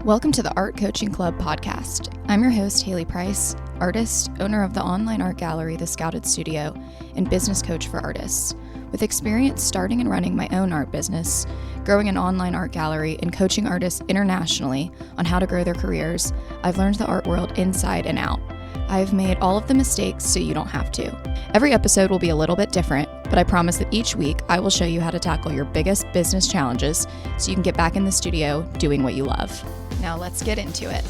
Welcome to the Art Coaching Club podcast. I'm your host, Hayley Price, artist, owner of the online art gallery, The Scouted Studio, and business coach for artists. With experience starting and running my own art business, growing an online art gallery, and coaching artists internationally on how to grow their careers, I've learned the art world inside and out. I've made all of the mistakes so you don't have to. Every episode will be a little bit different, but I promise that each week I will show you how to tackle your biggest business challenges so you can get back in the studio doing what you love. Now let's get into it.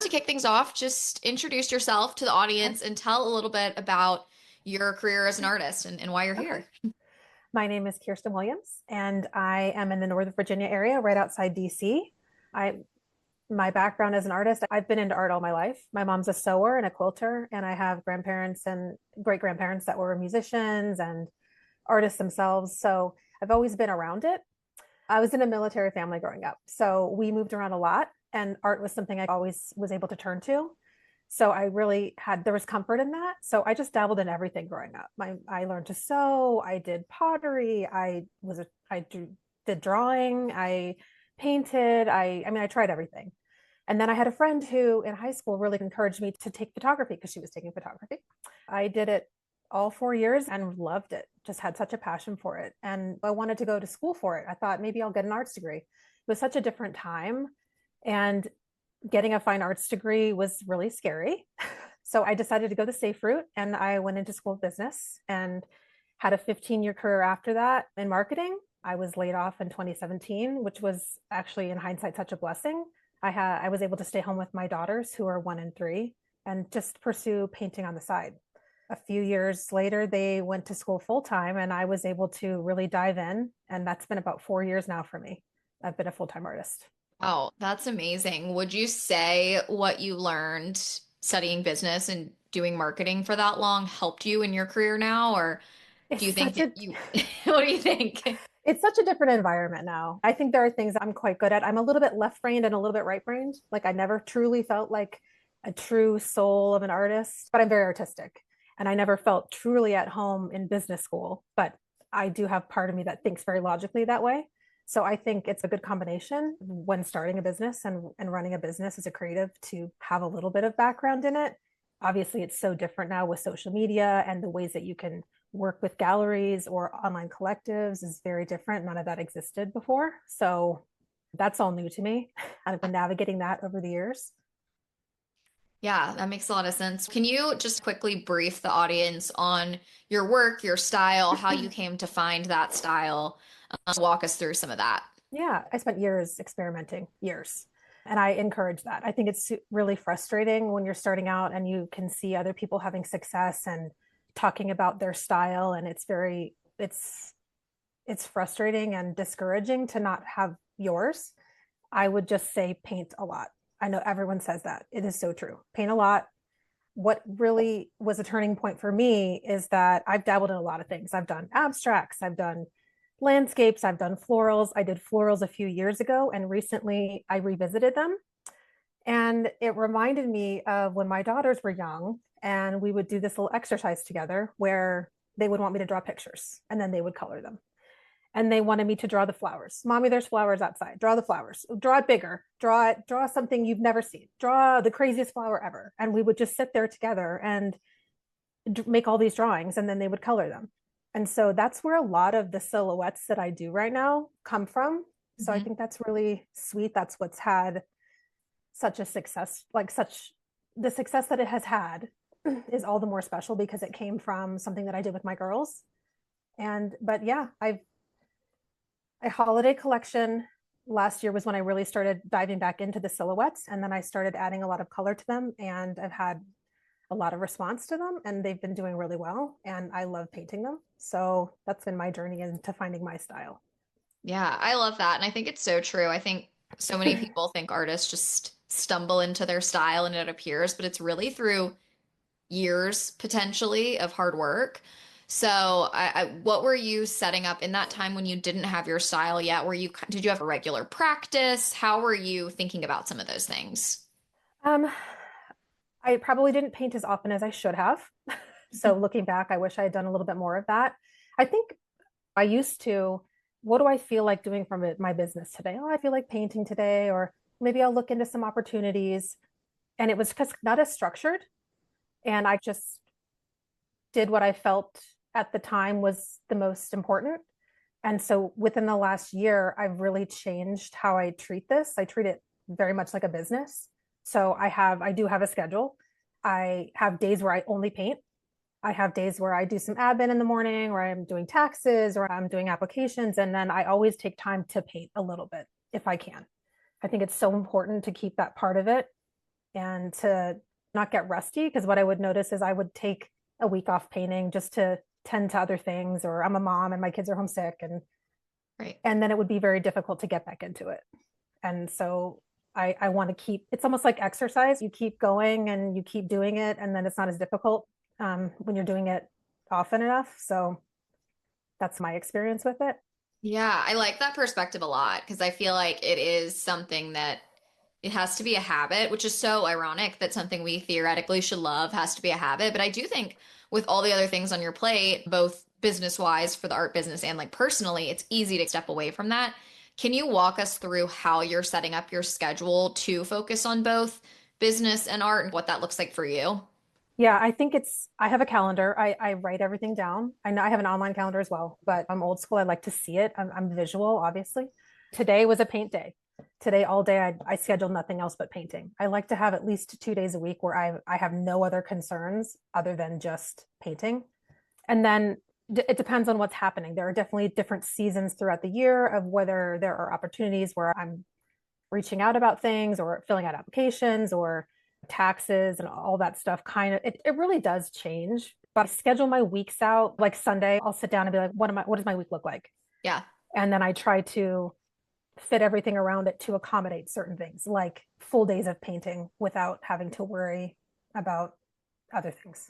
To kick things off, just introduce yourself to the audience and tell a little bit about your career as an artist and why you're here. My name is Kirsten Williams, and I am in the Northern Virginia area, right outside DC. My background as an artist, I've been into art all my life. My mom's a sewer and a quilter, and I have grandparents and great-grandparents that were musicians and artists themselves. So I've always been around it. I was in a military family growing up, so we moved around a lot, and art was something I always was able to turn to. So there was comfort in that. So I just dabbled in everything growing up. I learned to sew, I did pottery, did drawing, I painted, I tried everything. And then I had a friend who in high school really encouraged me to take photography because she was taking photography. I did it all 4 years and loved it, just had such a passion for it. And I wanted to go to school for it. I thought maybe I'll get an arts degree. It was such a different time. And getting a fine arts degree was really scary. So I decided to go the safe route, and I went into school of business and had a 15-year career after that in marketing. I was laid off in 2017, which was actually in hindsight such a blessing. I was able to stay home with my daughters, who are 1 and 3, and just pursue painting on the side. A few years later, they went to school full time, and I was able to really dive in. And that's been about 4 years now for me. I've been a full-time artist. Oh, that's amazing. Would you say what you learned studying business and doing marketing for that long helped you in your career now? Or do you think that what do you think? It's such a different environment now. I think there are things I'm quite good at. I'm a little bit left-brained and a little bit right-brained. Like I never truly felt like a true soul of an artist, but I'm very artistic. And I never felt truly at home in business school, but I do have part of me that thinks very logically that way. So I think it's a good combination when starting a business and running a business as a creative to have a little bit of background in it. Obviously, it's so different now with social media, and the ways that you can work with galleries or online collectives is very different. None of that existed before. So that's all new to me. I've been navigating that over the years. Yeah, that makes a lot of sense. Can you just quickly brief the audience on your work, your style, how you came to find that style? Walk us through some of that. Yeah, I spent years experimenting, years. And I encourage that. I think it's really frustrating when you're starting out and you can see other people having success and talking about their style. And it's frustrating and discouraging to not have yours. I would just say paint a lot. I know everyone says that. It is so true. Paint a lot. What really was a turning point for me is that I've dabbled in a lot of things. I've done abstracts, I've done landscapes, I've done florals. I did florals a few years ago, and recently I revisited them. And it reminded me of when my daughters were young, and we would do this little exercise together where they would want me to draw pictures and then they would color them. And they wanted me to draw the flowers. Mommy, there's flowers outside. Draw the flowers. Draw it bigger. Draw something you've never seen. Draw the craziest flower ever. And we would just sit there together and make all these drawings, and then they would color them. And so that's where a lot of the silhouettes that I do right now come from. So I think that's really sweet. That's what's had such a success, the success that it has had is all the more special because it came from something that I did with my girls. But yeah, a holiday collection last year was when I really started diving back into the silhouettes. And then I started adding a lot of color to them, and I've had a lot of response to them, and they've been doing really well, and I love painting them. So that's been my journey into finding my style. Yeah, I love that. And I think it's so true. I think so many people think artists just stumble into their style and it appears, but it's really through years potentially of hard work. So what were you setting up in that time when you didn't have your style yet? Did you have a regular practice? How were you thinking about some of those things? I probably didn't paint as often as I should have. So looking back, I wish I had done a little bit more of that. I think I used to what do I feel like doing from it, my business today? Oh, I feel like painting today, or maybe I'll look into some opportunities. And it was just not as structured. And I just did what I felt at the time was the most important. And so within the last year, I've really changed how I treat this. I treat it very much like a business. So I do have a schedule. I have days where I only paint. I have days where I do some admin in the morning, or I'm doing taxes, or I'm doing applications. And then I always take time to paint a little bit if I can. I think it's so important to keep that part of it and to not get rusty. Because what I would notice is I would take a week off painting just to tend to other things, or I'm a mom and my kids are homesick, and Right. and then it would be very difficult to get back into it. And so I want to keep, it's almost like exercise. You keep going and you keep doing it, and then it's not as difficult when you're doing it often enough. So that's my experience with it. Yeah, I like that perspective a lot because I feel like it is something that it has to be a habit, which is so ironic that something we theoretically should love has to be a habit. But I do think with all the other things on your plate, both business wise for the art business and like personally, it's easy to step away from that. Can you walk us through how you're setting up your schedule to focus on both business and art and what that looks like for you? Yeah, I think I have a calendar. I write everything down. I know I have an online calendar as well, but I'm old school. I like to see it. I'm visual, obviously. Today was a paint day. Today, all day, I scheduled nothing else but painting. I like to have at least 2 days a week where I have no other concerns other than just painting. And then it depends on what's happening. There are definitely different seasons throughout the year of whether there are opportunities where I'm reaching out about things or filling out applications or taxes and all that stuff. Kind of it really does change. But I schedule my weeks out. Like Sunday, I'll sit down and be like, what does my week look like? Yeah. And then I try to fit everything around it to accommodate certain things, like full days of painting without having to worry about other things.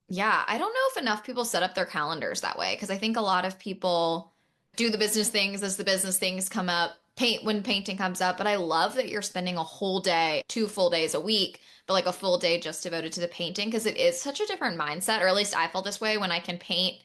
Yeah, I don't know if enough people set up their calendars that way because I think a lot of people do the business things as the business things come up, paint when painting comes up. But I love that you're spending a whole day, 2 full days a week, but like a full day just devoted to the painting because it is such a different mindset, or at least I felt this way when I can paint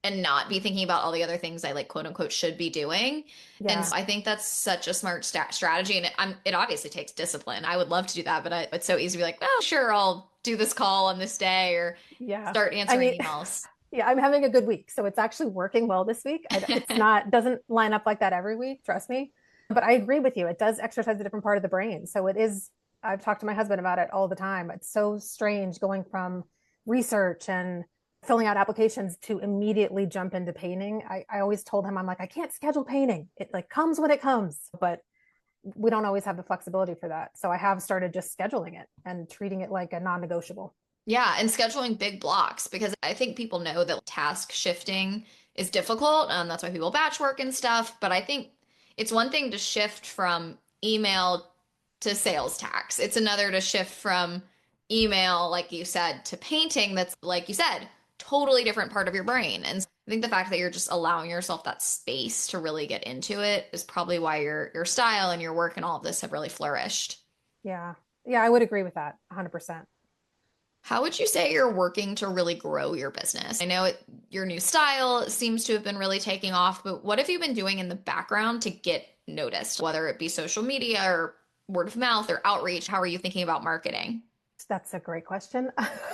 and not be thinking about all the other things I like quote unquote should be doing. And Yeah. so I think that's such a smart strategy. And it obviously takes discipline. I would love to do that, but it's so easy to be like, well, sure, I'll do this call on this day or Yeah. start I answering mean, emails. yeah, I'm having a good week. So it's actually working well this week. It's not, doesn't line up like that every week, trust me. But I agree with you. It does exercise a different part of the brain. So it is, I've talked to my husband about it all the time. It's so strange going from research and filling out applications to immediately jump into painting. I always told him, I'm like, I can't schedule painting. It like comes when it comes, but we don't always have the flexibility for that. So I have started just scheduling it and treating it like a non-negotiable. Yeah, and scheduling big blocks because I think people know that task shifting is difficult. That's why people batch work and stuff. But I think it's one thing to shift from email to sales tax. It's another to shift from email, like you said, to painting. That's, like you said, totally different part of your brain. And I think the fact that you're just allowing yourself that space to really get into it is probably why your style and your work and all of this have really flourished. Yeah. Yeah, I would agree with that 100%. How would you say you're working to really grow your business? I know your new style seems to have been really taking off, but what have you been doing in the background to get noticed, whether it be social media or word of mouth or outreach? How are you thinking about marketing? That's a great question.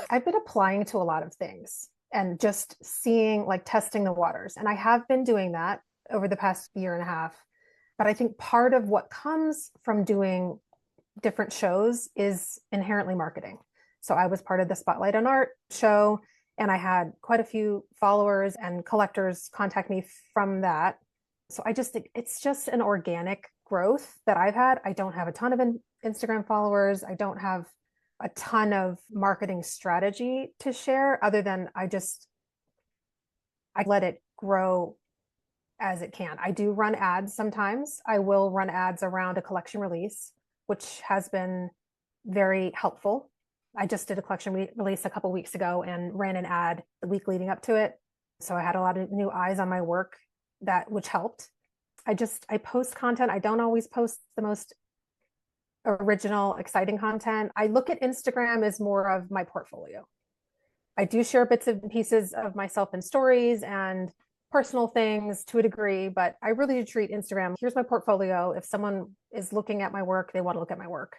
I've been applying to a lot of things and just seeing, like testing the waters. And I have been doing that over the past year and a half. But I think part of what comes from doing different shows is inherently marketing. So I was part of the Spotlight on Art show, and I had quite a few followers and collectors contact me from that. So I just think it's just an organic growth that I've had. I don't have a ton of Instagram followers. I don't have a ton of marketing strategy to share other than I let it grow as it can. I do run ads sometimes. I will run ads around a collection release, which has been very helpful. I just did a collection release a couple weeks ago and ran an ad the week leading up to it. So I had a lot of new eyes on my work which helped. I post content. I don't always post the most original, exciting content. I look at Instagram as more of my portfolio. I do share bits and pieces of myself in stories and personal things to a degree, but I really do treat Instagram. Here's my portfolio. If someone is looking at my work, they want to look at my work.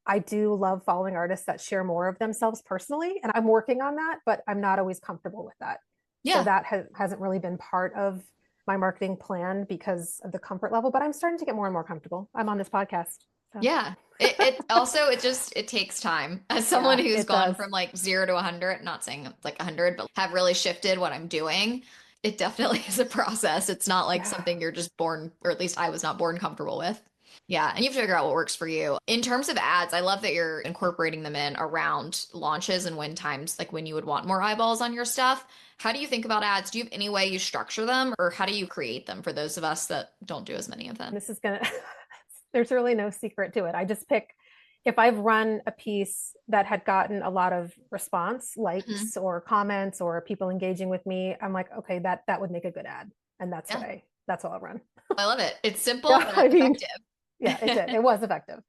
I do love following artists that share more of themselves personally, and I'm working on that, but I'm not always comfortable with that. So Yeah. that hasn't really been part of my marketing plan because of the comfort level, but I'm starting to get more and more comfortable. I'm on this podcast. So. Yeah. It also, it takes time. As someone Yeah, who's it gone does. from like 0 to 100, not saying like 100, but have really shifted what I'm doing, it definitely is a process. It's not like Yeah. something you're just born, or at least I was not born comfortable with. Yeah. And you have to figure out what works for you. In terms of ads, I love that you're incorporating them in around launches and when times, like when you would want more eyeballs on your stuff. How do you think about ads? Do you have any way you structure them, or how do you create them for those of us that don't do as many of them? This is going to, there's really no secret to it. I just pick, if I've run a piece that had gotten a lot of response, Mhm. likes or comments or people engaging with me, I'm like, okay, that would make a good ad. And Yeah. that's all I'll run. I love it. It's simple, Yeah. but I it's mean, effective. yeah, it did. It was effective.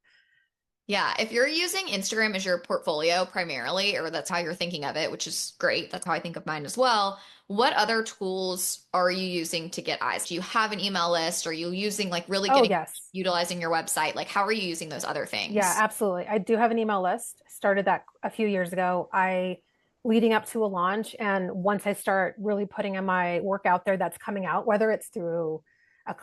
Yeah, if you're using Instagram as your portfolio primarily, or that's how you're thinking of it, which is great, that's how I think of mine as well. What other tools are you using to get eyes? Do you have an email list? Are you using like really Oh, getting yes. utilizing your website? Like, how are you using those other Yeah, things? absolutely. I do have an email list. Started that a few years ago. I leading up to a launch, and once I start really putting in my work out there that's coming out, whether it's through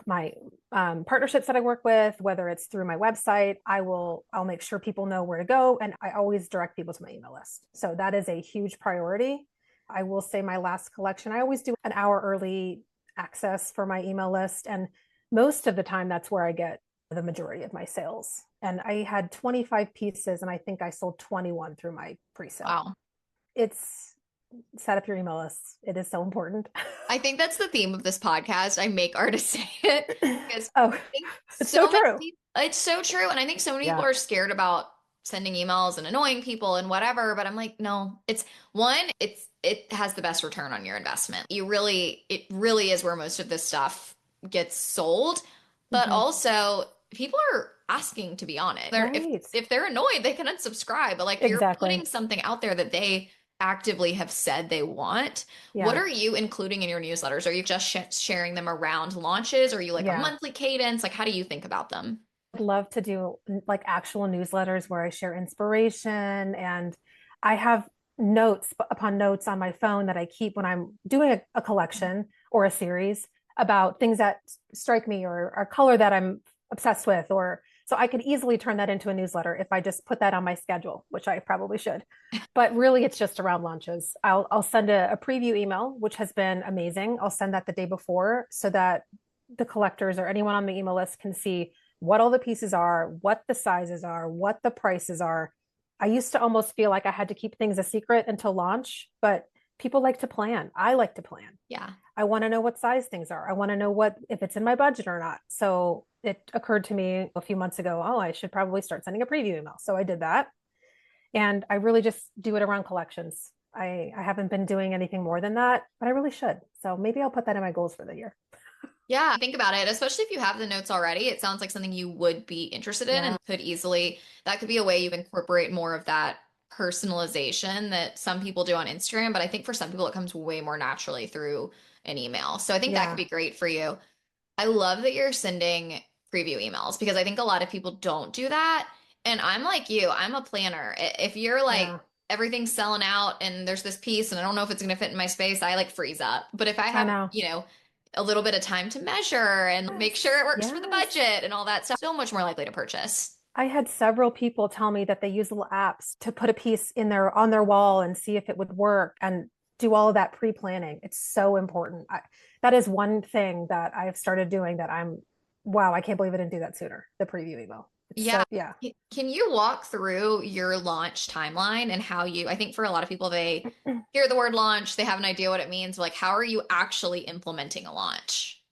my partnerships that I work with, whether it's through my website, I'll make sure people know where to go, and I always direct people to my email list. So that is a huge priority. I will say my last collection, I always do an hour early access for my email list, and most of the time that's where I get the majority of my sales. And I had 25 pieces, and I think I sold 21 through my pre-sale. Wow. It's set up your email lists. It is so important. I think that's the theme of this podcast. I make artists say it because Oh, I think it's so so many true. people, it's so true. And I think so many people Yeah. are scared about sending emails and annoying people and whatever. But I'm like, no, it has the best return on your investment. It really is where most of this stuff gets sold. But Hmm. also, people are asking to be on it. Right. If they're annoyed, they can unsubscribe. But like you're Exactly. putting something out there that they actively have said they want. What Yeah. are you including in your newsletters? Are you just sharing them around launches? Or are you like a Yeah. monthly cadence? Like, how do you think about them? I'd love to do like actual newsletters where I share inspiration, and I have notes upon notes on my phone that I keep when I'm doing a collection or a series about things that strike me or a color that I'm obsessed with, or so I could easily turn that into a newsletter if I just put that on my schedule, which I probably should. But really it's just around launches. I'll send a preview email, which has been amazing. I'll send that the day before so that the collectors or anyone on the email list can see what all the pieces are, what the sizes are, what the prices are. I used to almost feel like I had to keep things a secret until launch, but people like to plan. I like to plan. Yeah. I want to know what size things are. I want to know what if it's in my budget or not. So it occurred to me a few months ago, oh, I should probably start sending a preview email. So I did that. And I really just do it around collections. I haven't been doing anything more than that, but I really should. So maybe I'll put that in my goals for the year. Yeah, think about it, especially if you have the notes already. It sounds like something you would be interested in Yeah. and could easily, that could be a way you incorporate more of that personalization that some people do on Instagram. But I think for some people, it comes way more naturally through an email. So I think that could Yeah. be great for you. I love that you're sending preview emails because I think a lot of people don't do that. And I'm like you, I'm a planner. If you're like, Yeah. everything's selling out and there's this piece and I don't know if it's going to fit in my space, I like freeze up. But if I I have, know. a little bit of time to measure and make Yes. sure it works for the Yes. budget and all that stuff, so much more likely to purchase. I had several people tell me that they use little apps to put a piece in their on their wall and see if it would work and do all of that pre-planning. It's so important. That is one thing that I've started doing that wow, I can't believe I didn't do that sooner. The preview email. It's Yeah. so, yeah. Can you walk through your launch timeline and how I think for a lot of people, they hear the word launch, they have an idea what it means. Like, how are you actually implementing a launch?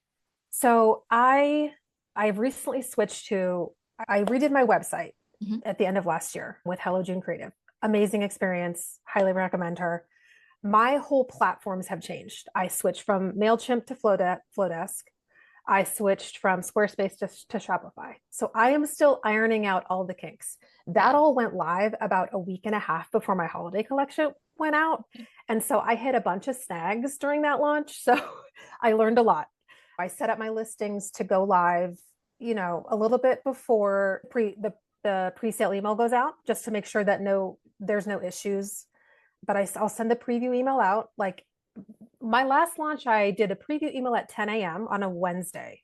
So I've recently switched to I redid my website Mhm. at the end of last year with Hello June Creative. Amazing experience. Highly recommend her. My whole platforms have changed. I switched from MailChimp to Flowdesk. I switched from Squarespace to Shopify. So I am still ironing out all the kinks. Yeah. That all went live about a week and a half before my holiday collection went out. And so I hit a bunch of snags during that launch. So I learned a lot. I set up my listings to go live, a little bit before the pre-sale email goes out, just to make sure that there's no issues. But I'll send the preview email out. Like my last launch, I did a preview email at 10 a.m. on a Wednesday.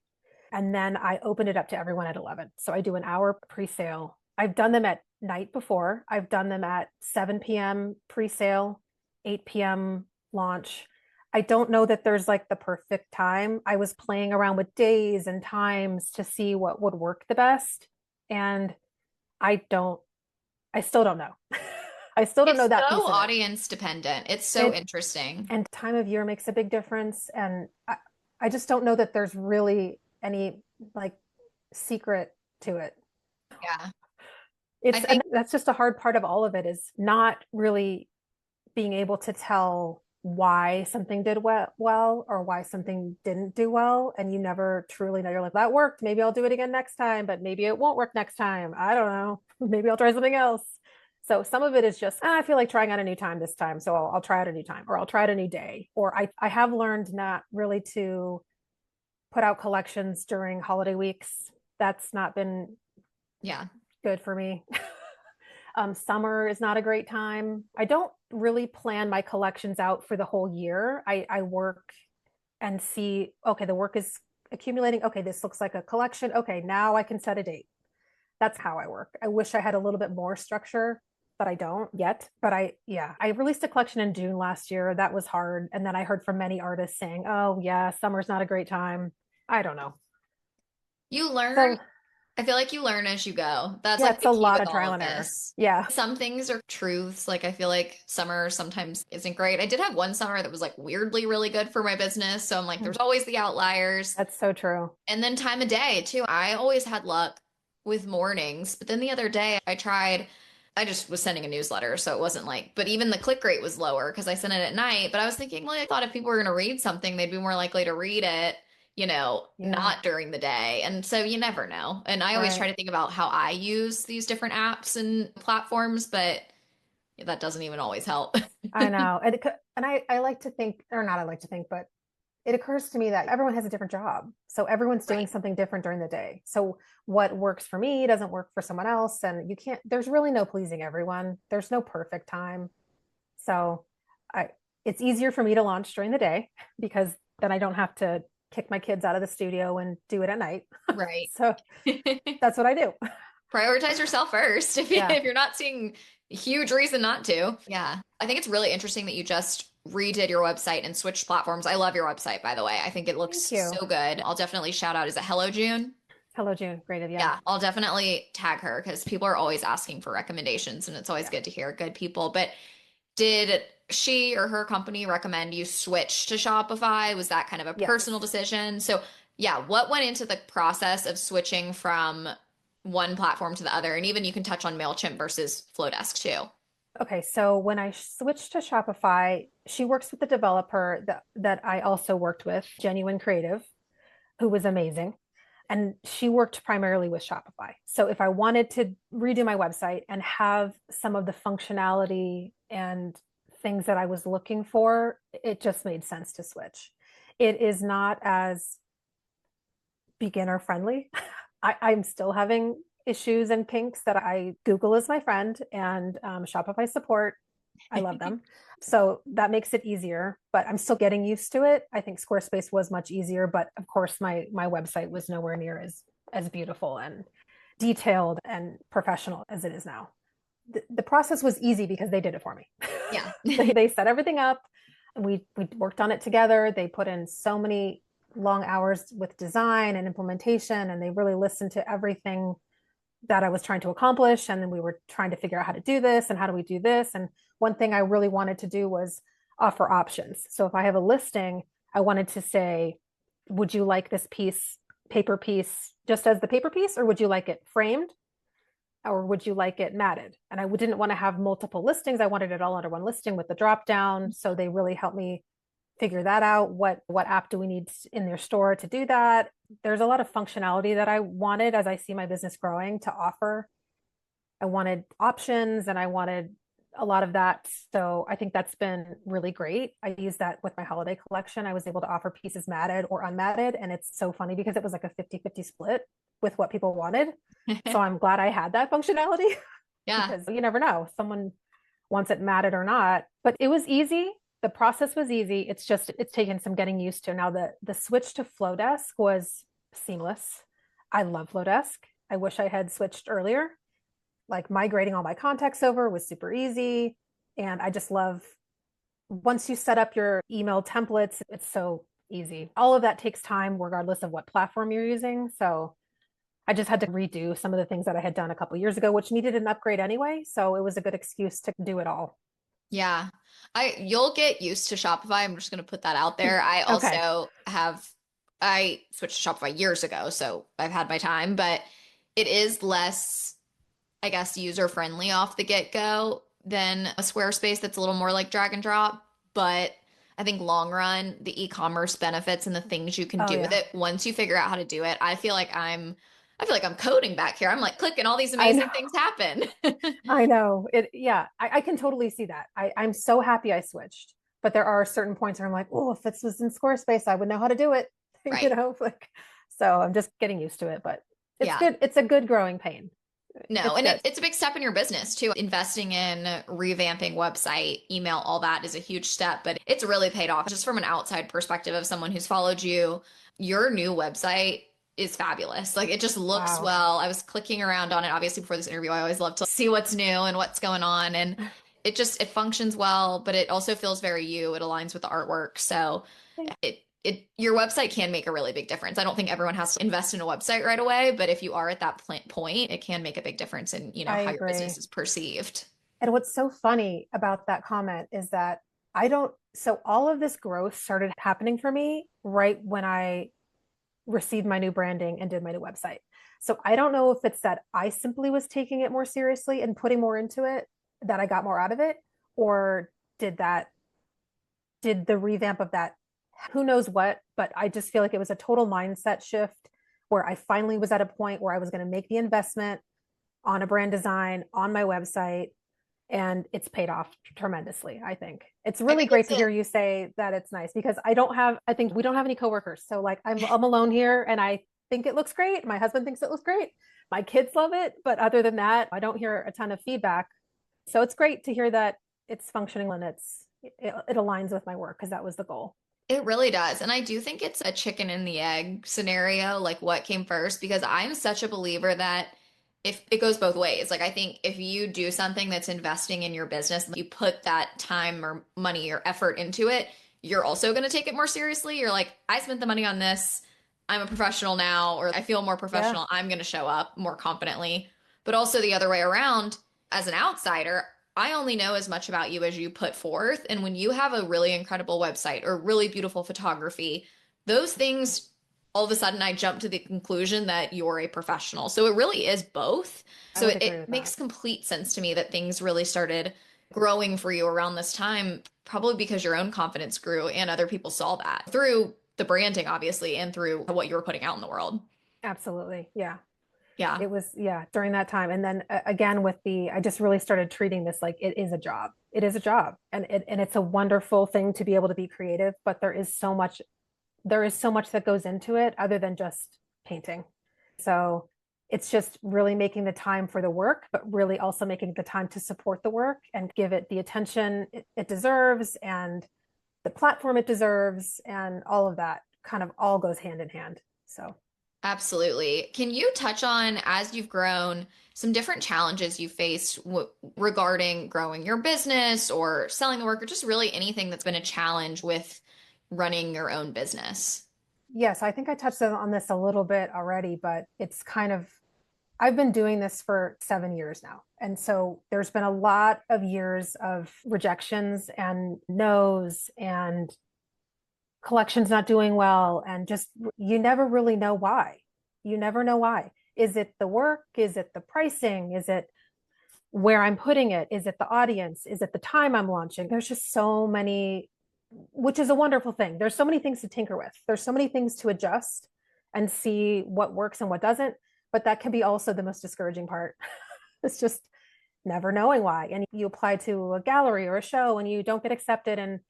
And then I opened it up to everyone at 11. So I do an hour pre-sale. I've done them at night before. I've done them at 7 p.m. pre-sale, 8 p.m. launch. I don't know that there's like the perfect time. I was playing around with days and times to see what would work the best. And I still don't know. I still don't know that piece so of it. audience dependent. It's so interesting. And time of year makes a big difference. And I just don't know that there's really any like secret to it. Yeah. And that's just a hard part of all of it, is not really being able to tell why something did well or why something didn't do well. And you never truly know. You're like, that worked. Maybe I'll do it again next time, but maybe it won't work next time. I don't know. Maybe I'll try something else. So some of it is just, I feel like trying out a new time this time. So I'll try out a new time, or I'll try it a new day. Or I have learned not really to put out collections during holiday weeks. That's not been good for me. Summer is not a great time. I don't really plan my collections out for the whole year. I work and see, okay, the work is accumulating. Okay, this looks like a collection. Okay, now I can set a date. That's how I work. I wish I had a little bit more structure, but I don't yet. But I released a collection in June last year. That was hard. And then I heard from many artists saying, oh yeah, summer's not a great time. I don't know. You learn. I feel like you learn as you go. That's like it's a lot of trial and error. Yeah. Some things are truths. Like I feel like summer sometimes isn't great. I did have one summer that was like weirdly really good for my business. So I'm like, there's always the outliers. That's so true. And then time of day too. I always had luck with mornings, but then the other day I just was sending a newsletter. So it wasn't like, but even the click rate was lower because I sent it at night. But I was thinking, well, I thought if people were going to read something, they'd be more likely to read it, not during the day. And so you never know. And I always try to think about how I use these different apps and platforms, but that doesn't even always help. I know. And I like to think, or not I like to think, but it occurs to me that everyone has a different job. So everyone's doing something different during the day. So what works for me doesn't work for someone else. And there's really no pleasing everyone. There's no perfect time. So it's easier for me to launch during the day because then I don't have to kick my kids out of the studio and do it at night. Right. So that's what I do. Prioritize yourself first if you're not seeing a huge reason not to. Yeah. I think it's really interesting that you just redid your website and switched platforms. I love your website, by the way. I think it looks so good. I'll definitely shout out. Is it Hello June? Hello June. Great. Yeah. I'll definitely tag her because people are always asking for recommendations and it's always good to hear good people. But did she or her company recommend you switch to Shopify? Was that kind of a personal decision? So what went into the process of switching from one platform to the other? And even you can touch on MailChimp versus Flowdesk too. Okay, so when I switched to Shopify, she works with the developer that I also worked with, Genuine Creative, who was amazing. And she worked primarily with Shopify. So if I wanted to redo my website and have some of the functionality and things that I was looking for, it just made sense to switch. It is not as beginner friendly. I'm still having issues and kinks that Google is my friend, and Shopify support. I love them. So that makes it easier, but I'm still getting used to it. I think Squarespace was much easier, but of course my website was nowhere near as beautiful and detailed and professional as it is now. The process was easy because they did it for me. Yeah. They set everything up. We worked on it together. They put in so many long hours with design and implementation, and they really listened to everything that I was trying to accomplish. And then we were trying to figure out how to do this and how do we do this. And one thing I really wanted to do was offer options. So if I have a listing, I wanted to say, would you like this paper piece, just as the paper piece, or would you like it framed? Or would you like it matted? And I didn't want to have multiple listings. I wanted it all under one listing with the drop down. So they really helped me figure that out. What app do we need in their store to do that? There's a lot of functionality that I wanted as I see my business growing to offer. I wanted options and I wanted a lot of that. So I think that's been really great. I use that with my holiday collection. I was able to offer pieces matted or unmatted. And it's so funny because it was like a 50-50 split with what people wanted. So I'm glad I had that functionality Yeah. because you never know, someone wants it matted or not. But it was easy. The process was easy. It's taken some getting used to. Now the switch to Flowdesk was seamless. I love Flowdesk. I wish I had switched earlier. Like migrating all my contacts over was super easy. And I just love once you set up your email templates, it's so easy. All of that takes time, regardless of what platform you're using. So I just had to redo some of the things that I had done a couple years ago, which needed an upgrade anyway. So it was a good excuse to do it all. Yeah. You'll get used to Shopify. I'm just going to put that out there. Okay. I switched to Shopify years ago, so I've had my time, but it is less, I guess, user friendly off the get-go than a Squarespace that's a little more like drag and drop. But I think long run, the e-commerce benefits and the things you can Oh do with yeah. it, once you figure out how to do it, I feel like I'm coding back here. I'm like clicking all these I know. amazing things happen. I know it. Yeah, I can totally see that. I'm so happy I switched, but there are certain points where I'm like, oh, if this was in Squarespace, I would know how to do it. Right. Like, so I'm just getting used to it, but it's Yeah. good. It's a good growing pain. No, It's and good. it's a big step in your business too. Investing in revamping website, email, all that is a huge step, but it's really paid off. Just from an outside perspective of someone who's followed you, your new website is fabulous. Like it just looks Wow. well. I was clicking around on it obviously before this interview. I always love to see what's new and what's going on, and it functions well, but it also feels very you. It aligns with the artwork. So your website can make a really big difference. I don't think everyone has to invest in a website right away, but if you are at that point, it can make a big difference in, I how your business agree. is perceived. And what's so funny about that comment is that I don't, so all of this growth started happening for me right when I received my new branding and did my new website. So I don't know if it's that I simply was taking it more seriously and putting more into it, that I got more out of it, or did that, did the revamp of that, who knows what, but I just feel like it was a total mindset shift where I finally was at a point where I was going to make the investment on a brand design on my website, and it's paid off tremendously. I think it's I really think great it's to hear you say that. It's nice because I think we don't have any coworkers. So like I'm alone here and I think it looks great. My husband thinks it looks great. My kids love it. But other than that, I don't hear a ton of feedback. So it's great to hear that it's functioning and it aligns with my work because that was the goal. it really does. And I do think it's a chicken and the egg scenario, like what came first, because I'm such a believer that if it goes both ways, like I think if you do something that's investing in your business, you put that time or money or effort into it, you're also going to take it more seriously. You're like, I spent the money on this. I'm a professional now, or I feel more Yeah. professional. I'm going to show up more confidently. But also the other way around, as an outsider, I only know as much about you as you put forth. And when you have a really incredible website or really beautiful photography, those things, all of a sudden, I jump to the conclusion that you're a professional. So it really is both. I So would it, agree it with that. makes complete sense to me that things really started growing for you around this time, probably because your own confidence grew and other people saw that through the branding, obviously, and through what you were putting out in the world. Absolutely. Yeah. Yeah. It was, yeah, during that time. And then again with I just really started treating this like it is a job. It is a job, and it's a wonderful thing to be able to be creative, but there is so much that goes into it other than just painting. So it's just really making the time for the work, but really also making the time to support the work and give it the attention it deserves and the platform it deserves, and all of that kind of all goes hand in hand. So Absolutely. Can you touch on, as you've grown, some different challenges you faced regarding growing your business or selling the work, or just really anything that's been a challenge with running your own business? yes, I think I touched on this a little bit already, but it's kind of, I've been doing this for 7 years now. And so there's been a lot of years of rejections and no's and collections not doing well. And just, you never really know why. You never know why. Is it the work? Is it the pricing? Is it where I'm putting it? Is it the audience? Is it the time I'm launching? There's just so many, which is a wonderful thing. There's so many things to tinker with. There's so many things to adjust and see what works and what doesn't. But that can be also the most discouraging part. It's just never knowing why. And you apply to a gallery or a show and you don't get accepted and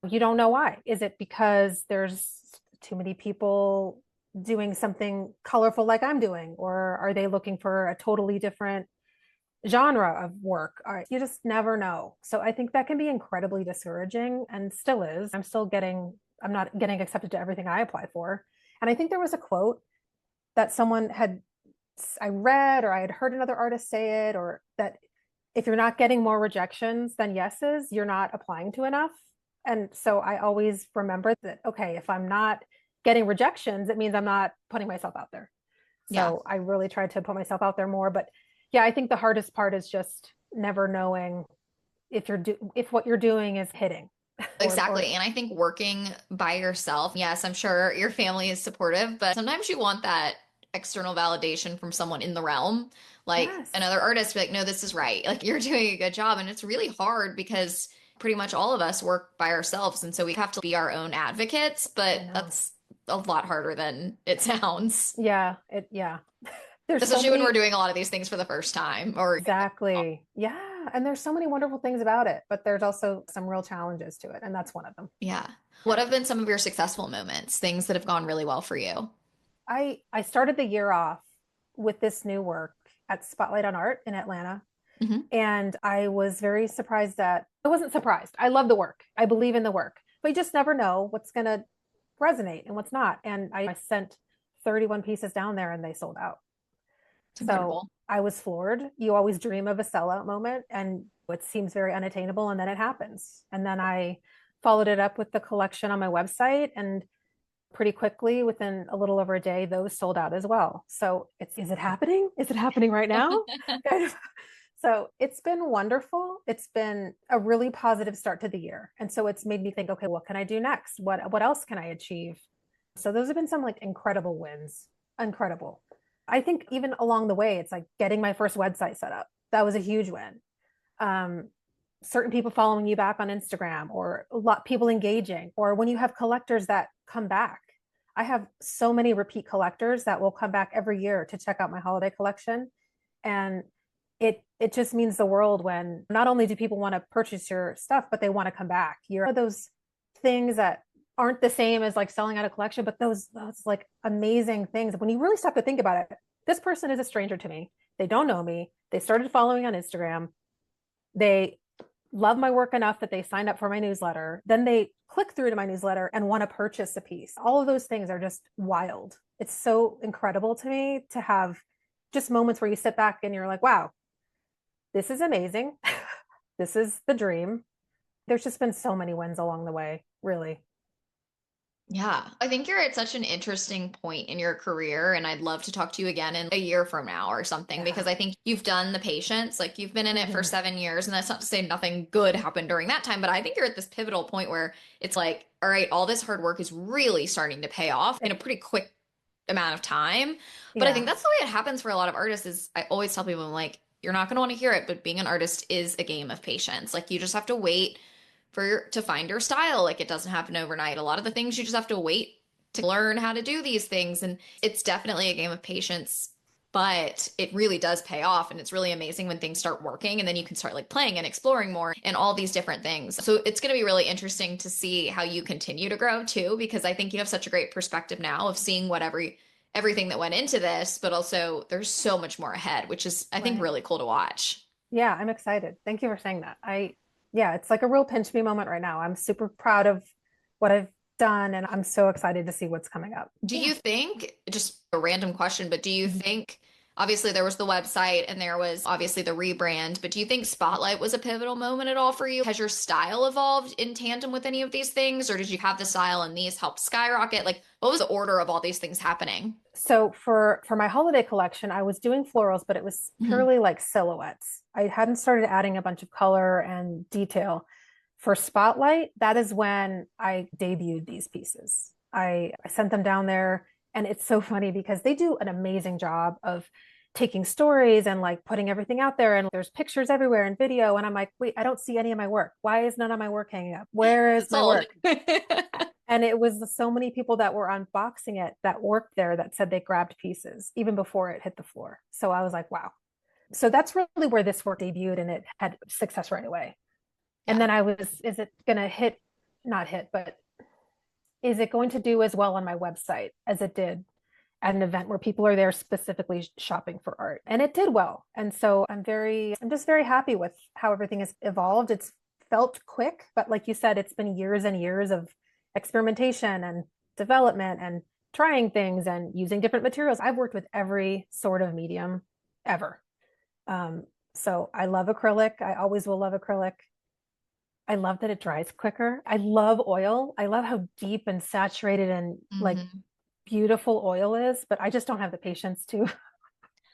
you don't know why. Is it because there's too many people doing something colorful like I'm doing? Or are they looking for a totally different genre of work? You just never know. So I think that can be incredibly discouraging and still is. I'm not getting accepted to everything I apply for. And I think there was a quote that I read, or I had heard another artist say it, or that if you're not getting more rejections than yeses, you're not applying to enough. And so I always remember that, okay, if I'm not getting rejections, it means I'm not putting myself out there. So I really tried to put myself out there more. But yeah, I think the hardest part is just never knowing if what you're doing is hitting. Exactly. And I think working by yourself, yes, I'm sure your family is supportive, but sometimes you want that external validation from someone in the realm, like Yes. another artist, be like, no, this is right. Like you're doing a good job. And it's really hard because pretty much all of us work by ourselves. And so we have to be our own advocates, but that's a lot harder than it sounds. Yeah. There's Especially when we're doing a lot of these things for the first time or exactly. Yeah. And there's so many wonderful things about it, but there's also some real challenges to it. And that's one of them. yeah. What have been some of your successful moments, things that have gone really well for you? I started the year off with this new work at Spotlight on Art in Atlanta. Mm-hmm. And I was very surprised I wasn't surprised. I love the work. I believe in the work, but you just never know what's going to resonate and what's not. And I sent 31 pieces down there and they sold out. So I was floored. You always dream of a sellout moment and it seems very unattainable. And then it happens. And then I followed it up with the collection on my website, and pretty quickly, within a little over a day, those sold out as well. So is it happening? Is it happening right now? So it's been wonderful. It's been a really positive start to the year. And so it's made me think, okay, what can I do next? What else can I achieve? So those have been some like incredible wins. Incredible. I think even along the way, it's like getting my first website set up. That was a huge win. Certain people following you back on Instagram, or a lot people engaging, or when you have collectors that come back. I have so many repeat collectors that will come back every year to check out my holiday collection. And it just means the world when not only do people want to purchase your stuff, but they want to come back. You're those things that aren't the same as like selling out a collection, but those like amazing things. When you really stop to think about it, this person is a stranger to me. They don't know me. They started following on Instagram. They love my work enough that they signed up for my newsletter. Then they click through to my newsletter and want to purchase a piece. All of those things are just wild. It's so incredible to me to have just moments where you sit back and you're like, wow, this is amazing. This is the dream. There's just been so many wins along the way, really. Yeah, I think you're at such an interesting point in your career, and I'd love to talk to you again in a year from now or something, because I think you've done the patience, like you've been in it for 7 years, and that's not to say nothing good happened during that time, but I think you're at this pivotal point where it's like, all right, all this hard work is really starting to pay off in a pretty quick amount of time. But I think that's the way it happens for a lot of artists. Is I always tell people, I'm like, you're not going to want to hear it, but being an artist is a game of patience. Like you just have to wait to find your style. Like it doesn't happen overnight. A lot of the things you just have to wait to learn how to do these things. And it's definitely a game of patience, but it really does pay off. And it's really amazing when things start working, and then you can start like playing and exploring more and all these different things. So it's going to be really interesting to see how you continue to grow too, because I think you have such a great perspective now of seeing everything that went into this, but also there's so much more ahead, which is, I think, really cool to watch. Yeah, I'm excited. Thank you for saying that. Yeah, it's like a real pinch me moment right now. I'm super proud of what I've done, and I'm so excited to see what's coming up. Do you think, just a random question, but do you think, obviously there was the website and there was obviously the rebrand, but do you think Spotlight was a pivotal moment at all for you? Has your style evolved in tandem with any of these things, or did you have the style and these helped skyrocket? Like, what was the order of all these things happening? So for my holiday collection, I was doing florals, but it was purely like silhouettes. I hadn't started adding a bunch of color and detail. For Spotlight, that is when I debuted these pieces. I sent them down there, and it's so funny because they do an amazing job of taking stories and like putting everything out there, and there's pictures everywhere and video, and I'm like, wait, I don't see any of my work. Why is none of my work hanging up? Where is my work? And it was so many people that were unboxing it that worked there that said they grabbed pieces even before it hit the floor. So I was like, wow, So that's really where this work debuted, and it had success right away. And Yeah. then is it going to not hit, but is it going to do as well on my website as it did at an event where people are there specifically shopping for art? And it did well. And so I'm just very happy with how everything has evolved. It's felt quick, but like you said, it's been years and years of experimentation and development and trying things and using different materials. I've worked with every sort of medium ever. So I love acrylic. I always will love acrylic. I love that it dries quicker. I love oil. I love how deep and saturated and like beautiful oil is, but I just don't have the patience to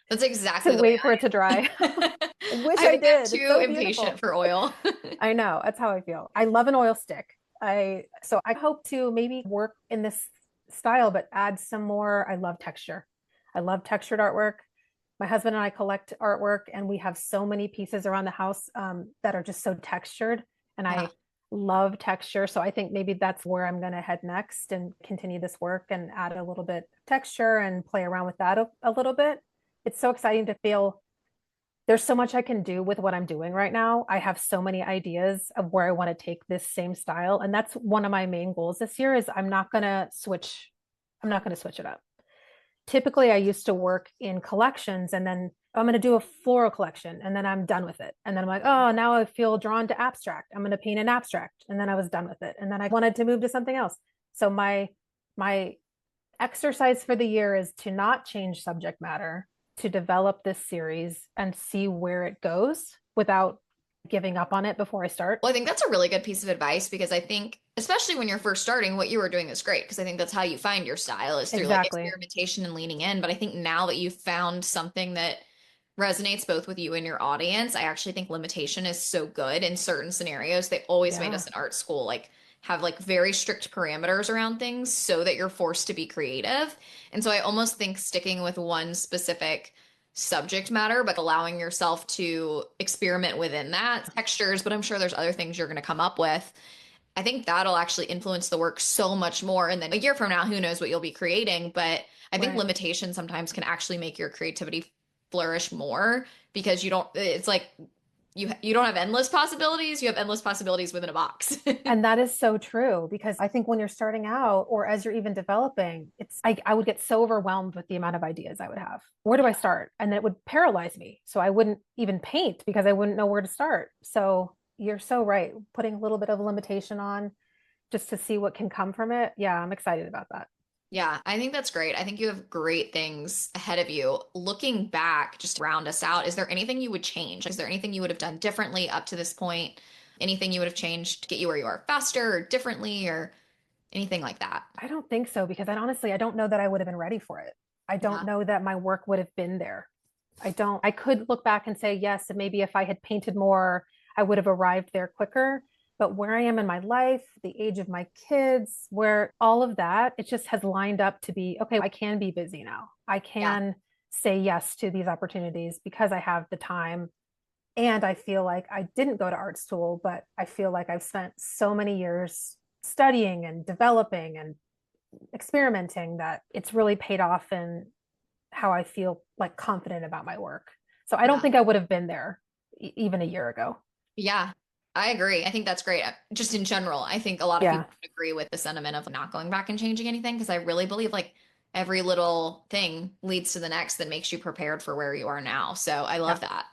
That's exactly the way wait for it to dry. I Wish I I think I'm did. It's too so impatient beautiful. for oil. I know. That's how I feel. I love an oil stick. So I hope to maybe work in this style, but add some more. I love texture. I love textured artwork. My husband and I collect artwork, and we have so many pieces around the house that are just so textured. And Yeah. I love texture. So I think maybe that's where I'm going to head next and continue this work and add a little bit of texture and play around with that a little bit. It's so exciting to feel there's so much I can do with what I'm doing right now. I have so many ideas of where I want to take this same style. And that's one of my main goals this year is I'm not going to switch it up. Typically I used to work in collections and then I'm going to do a floral collection and then I'm done with it. And then I'm like, oh, now I feel drawn to abstract. I'm going to paint an abstract. And then I was done with it. And then I wanted to move to something else. So my exercise for the year is to not change subject matter, to develop this series and see where it goes without giving up on it before I start. Well, I think that's a really good piece of advice because I think, especially when you're first starting, what you were doing is great because I think that's how you find your style is through like Exactly. experimentation and leaning in. But I think now that you've found something that resonates both with you and your audience, I actually think limitation is so good in certain scenarios. They always made Yeah. us in art school like have like very strict parameters around things so that you're forced to be creative. And so I almost think sticking with one specific subject matter, but allowing yourself to experiment within that textures, but I'm sure there's other things you're going to come up with. I think that'll actually influence the work so much more. And then a year from now, who knows what you'll be creating. But I think Right. limitation sometimes can actually make your creativity flourish more because you don't, it's like you don't have endless possibilities. You have endless possibilities within a box. And that is so true because I think when you're starting out or as you're even developing, I would get so overwhelmed with the amount of ideas I would have. Where do I start? And it would paralyze me. So I wouldn't even paint because I wouldn't know where to start. So you're so right. Putting a little bit of limitation on just to see what can come from it. Yeah, I'm excited about that. Yeah, I think that's great. I think you have great things ahead of you. Looking back, just to round us out, is there anything you would change? Is there anything you would have done differently up to this point? Anything you would have changed to get you where you are faster or differently or anything like that? I don't think so because I don't know that I would have been ready for it. I don't Yeah. know that my work would have been there. I could look back and say, yes, maybe if I had painted more, I would have arrived there quicker. But where I am in my life, the age of my kids, where all of that, it just has lined up to be, okay, I can be busy now. I Yeah. can say yes to these opportunities because I have the time. And I feel like I didn't go to art school, but I feel like I've spent so many years studying and developing and experimenting that it's really paid off in how I feel like confident about my work. So I don't Yeah. think I would have been there even a year ago. Yeah. I agree. I think that's great. Just in general, I think a lot of Yeah. people would agree with the sentiment of not going back and changing anything because I really believe like every little thing leads to the next that makes you prepared for where you are now. So I love Yeah. that.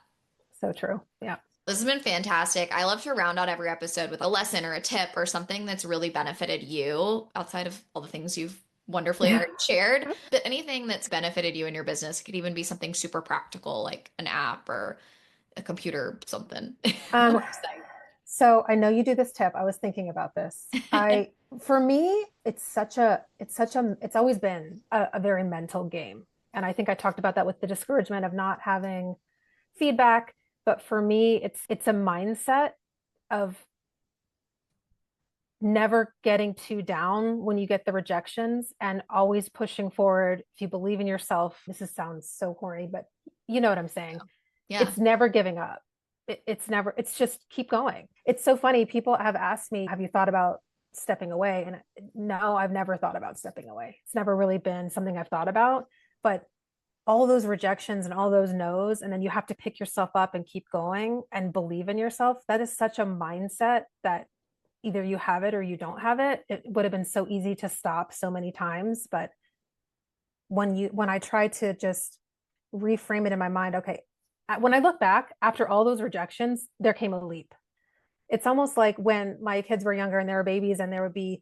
So true. Yeah. This has been fantastic. I love to round out every episode with a lesson or a tip or something that's really benefited you outside of all the things you've wonderfully Yeah. already shared. But anything that's benefited you in your business, it could even be something super practical like an app or a computer, something, a Um, website. so I know you do this tip. I was thinking about this. For me, it's always been a very mental game. And I think I talked about that with the discouragement of not having feedback. But for me, it's a mindset of never getting too down when you get the rejections and always pushing forward. If you believe in yourself, sounds so corny, but you know what I'm saying. Yeah. It's never giving up. It's just keep going. It's so funny. People have asked me, have you thought about stepping away? And no, I've never thought about stepping away. It's never really been something I've thought about, but all those rejections and all those no's, and then you have to pick yourself up and keep going and believe in yourself. That is such a mindset that either you have it or you don't have it. It would have been so easy to stop so many times, but when I try to just reframe it in my mind, okay, when I look back after all those rejections, there came a leap. It's almost like when my kids were younger and they were babies and they would be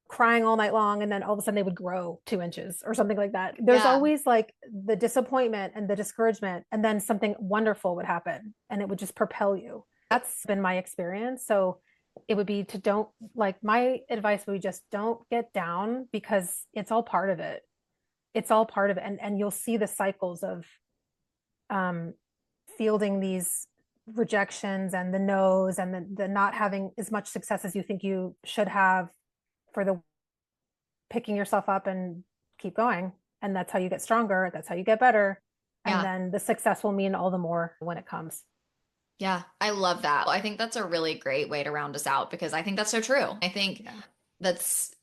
crying all night long, and then all of a sudden they would grow 2 inches or something like that. There's always like the disappointment and the discouragement, and then something wonderful would happen and it would just propel you. That's been my experience. So it would be to don't, like, my advice would be just don't get down, because it's all part of it. It's all part of it. And you'll see the cycles of fielding these rejections and the no's and the not having as much success as you think you should have, for the picking yourself up and keep going. And that's how you get stronger. That's how you get better. And then the success will mean all the more when it comes. Yeah, I love that. I think that's a really great way to round us out, because I think that's so true. I think that's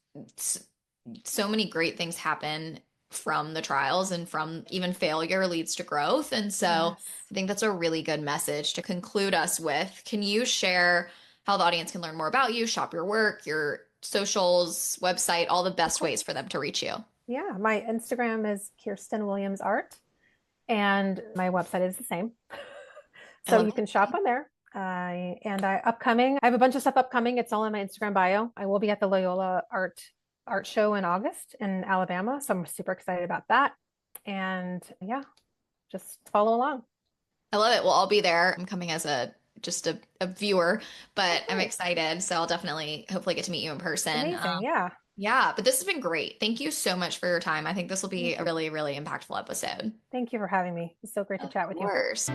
so many great things happen from the trials, and from even failure leads to growth. And so I think that's a really good message to conclude us with. Can you share how the audience can learn more about you, shop your work, your socials, website, all the best ways for them to reach you? Yeah, my Instagram is Kirsten Williams Art, and my website is the same. So you can shop on there. I have a bunch of stuff upcoming. It's all in my Instagram bio. I will be at the Loyola Art Show in August in Alabama. So I'm super excited about that. And yeah, just follow along. I love it. Well, I'll be there. I'm coming as just a viewer, but I'm excited. So I'll definitely hopefully get to meet you in person. Amazing. Yeah. Yeah, but this has been great. Thank you so much for your time. I think this will be a really, really impactful episode. Thank you for having me. It's so great to chat with you. Of course.